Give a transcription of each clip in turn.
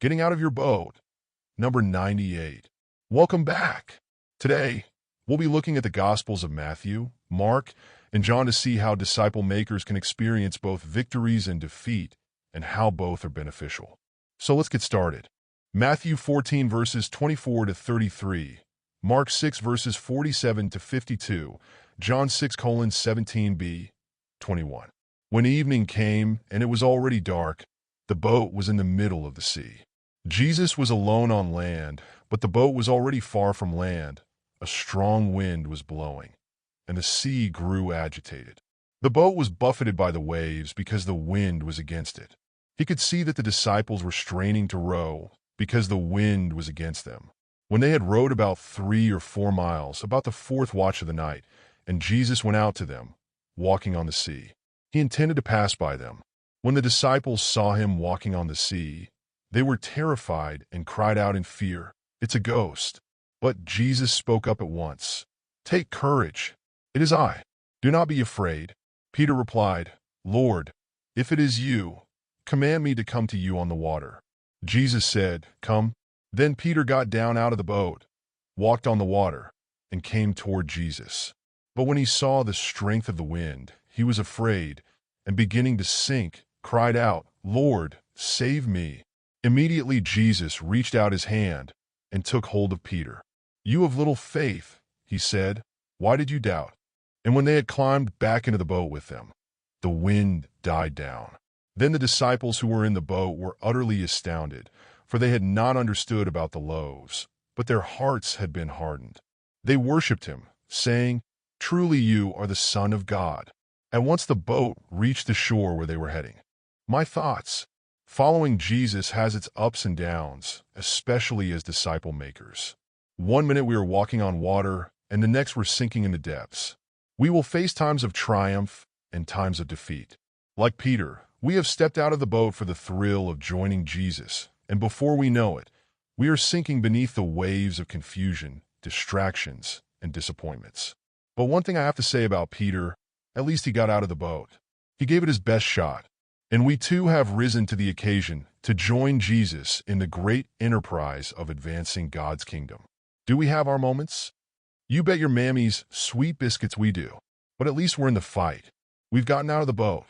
Getting out of your boat. Number 98. Welcome back. Today, we'll be looking at the Gospels of Matthew, Mark, and John to see how disciple makers can experience both victories and defeat, and how both are beneficial. So let's get started. Matthew 14 verses 24 to 33, Mark 6 verses 47 to 52, John 6:17b, 21. When evening came and it was already dark, the boat was in the middle of the sea. Jesus was alone on land, but the boat was already far from land. A strong wind was blowing, and the sea grew agitated. The boat was buffeted by the waves because the wind was against it. He could see that the disciples were straining to row because the wind was against them. When they had rowed about 3 or 4 miles, about the fourth watch of the night, and Jesus went out to them, walking on the sea. He intended to pass by them. When the disciples saw him walking on the sea, they were terrified and cried out in fear, "It's a ghost." But Jesus spoke up at once. "Take courage. It is I. Do not be afraid." Peter replied, "Lord, if it is you, command me to come to you on the water." Jesus said, "Come." Then Peter got down out of the boat, walked on the water, and came toward Jesus. But when he saw the strength of the wind, he was afraid, and beginning to sink, cried out, "Lord, save me." Immediately Jesus reached out his hand and took hold of Peter. "You of little faith," he said, "why did you doubt?" And when they had climbed back into the boat with them, the wind died down. Then the disciples who were in the boat were utterly astounded, for they had not understood about the loaves, but their hearts had been hardened. They worshipped him, saying, "Truly you are the Son of God." At once the boat reached the shore where they were heading. My thoughts. Following Jesus has its ups and downs, especially as disciple makers. One minute we are walking on water, and the next we're sinking in the depths. We will face times of triumph and times of defeat. Like Peter, we have stepped out of the boat for the thrill of joining Jesus, and before we know it, we are sinking beneath the waves of confusion, distractions, and disappointments. But one thing I have to say about Peter, at least he got out of the boat. He gave it his best shot. And we too have risen to the occasion to join Jesus in the great enterprise of advancing God's kingdom. Do we have our moments? You bet your mammy's sweet biscuits we do. But at least we're in the fight. We've gotten out of the boat.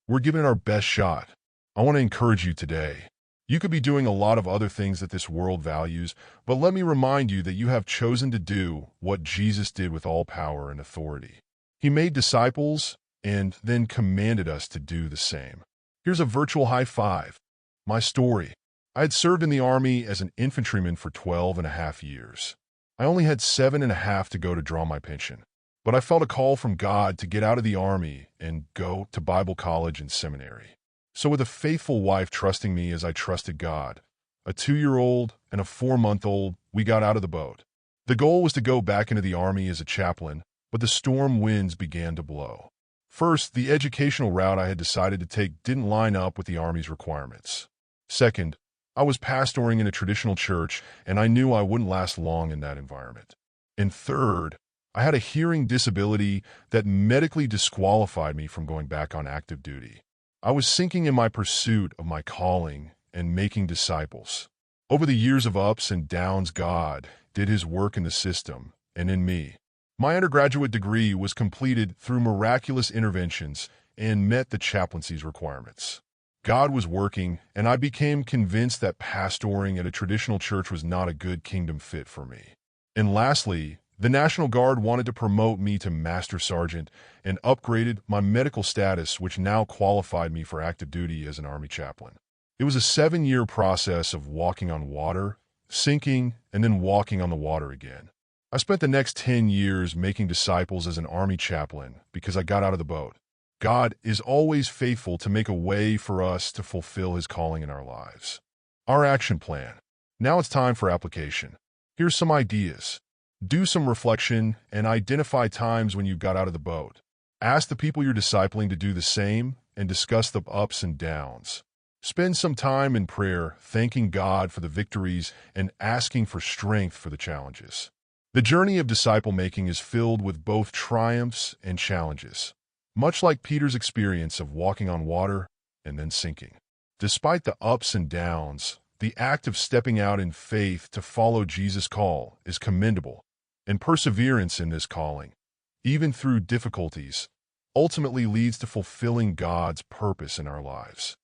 We're giving it our best shot. I want to encourage you today. You could be doing a lot of other things that this world values, but let me remind you that you have chosen to do what Jesus did with all power and authority. He made disciples and then commanded us to do the same. Here's a virtual high five. My story. I had served in the Army as an infantryman for 12.5 years. I only had 7.5 to go to draw my pension. But I felt a call from God to get out of the Army and go to Bible college and seminary. So with a faithful wife trusting me as I trusted God, a 2-year-old and a 4-month-old, we got out of the boat. The goal was to go back into the Army as a chaplain, but the storm winds began to blow. First, the educational route I had decided to take didn't line up with the Army's requirements. Second, I was pastoring in a traditional church, and I knew I wouldn't last long in that environment. And third, I had a hearing disability that medically disqualified me from going back on active duty. I was sinking in my pursuit of my calling and making disciples. Over the years of ups and downs, God did his work in the system and in me. My undergraduate degree was completed through miraculous interventions and met the chaplaincy's requirements. God was working, and I became convinced that pastoring at a traditional church was not a good kingdom fit for me. And lastly, the National Guard wanted to promote me to Master Sergeant and upgraded my medical status, which now qualified me for active duty as an Army chaplain. It was a 7-year process of walking on water, sinking, and then walking on the water again. I spent the next 10 years making disciples as an Army chaplain because I got out of the boat. God is always faithful to make a way for us to fulfill his calling in our lives. Our action plan. Now it's time for application. Here's some ideas. Do some reflection and identify times when you got out of the boat. Ask the people you're discipling to do the same and discuss the ups and downs. Spend some time in prayer, thanking God for the victories and asking for strength for the challenges. The journey of disciple making is filled with both triumphs and challenges, much like Peter's experience of walking on water and then sinking. Despite the ups and downs, The act of stepping out in faith to follow Jesus' call is commendable, and perseverance in this calling, even through difficulties, ultimately leads to fulfilling God's purpose in our lives.